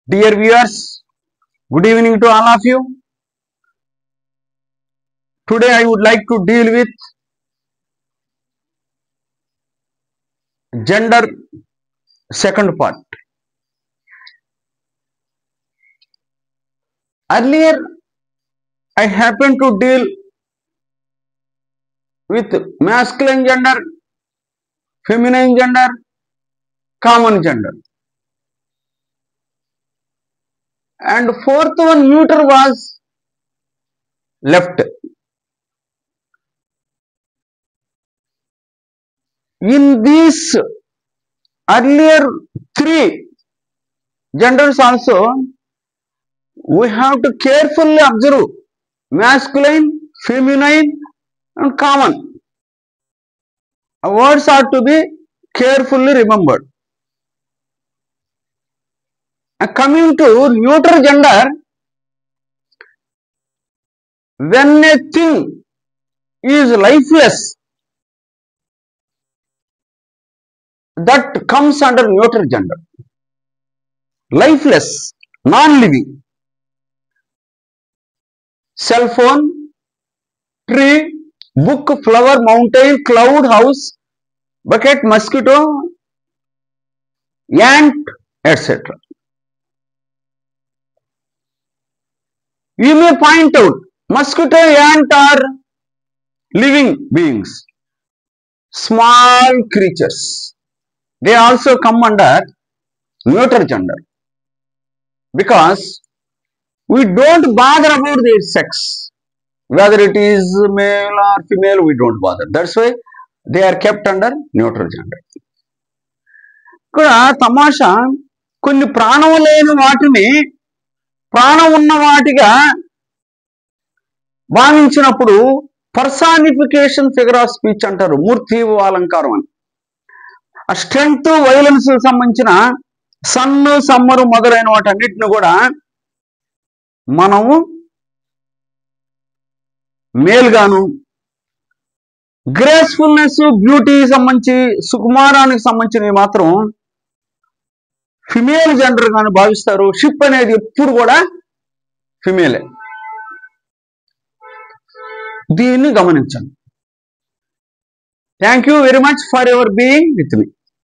Dear viewers, good evening to all of you. Today I would like to deal with gender second part. Earlier I happened to deal with masculine gender, feminine gender, common gender. And fourth one, neuter, was left. In these earlier three genders also, we have to carefully observe masculine, feminine and common. Words are to be carefully remembered. Coming to neuter gender, when a thing is lifeless, that comes under neuter gender. Lifeless, non-living. Cell phone, tree, book, flower, mountain, cloud, house, bucket, mosquito, ant, etc. You may point out, mosquito, ant are living beings, small creatures. They also come under neuter gender because we don't bother about their sex, whether it is male or female, we don't bother. That's why they are kept under neuter gender. ఇక్కడ తమాషా కొన్ని ప్రాణం లేని వాటిని ప్రాణం ఉన్న వాటిగా భావించినప్పుడు personification figure of speech అంటారు, మూర్తిభావ అలంకారం అని. ఆ స్ట్రెంగ్త్, వైలెన్స్ సంబంధించిన సన్ను, సమ్మరు మొదలైన వాటన్నిటిని కూడా మనము మేల్ గాను, గ్రేస్ఫుల్నెస్, బ్యూటీ సంబంధించి, సుకుమారానికి సంబంధించినవి మాత్రం ఫిమేల్ జెండర్ గాను భావిస్తారు. షిప్ అనేది ఎప్పుడు కూడా ఫిమేలే. దీన్ని గమనించండి. Thank you very much for your being with me.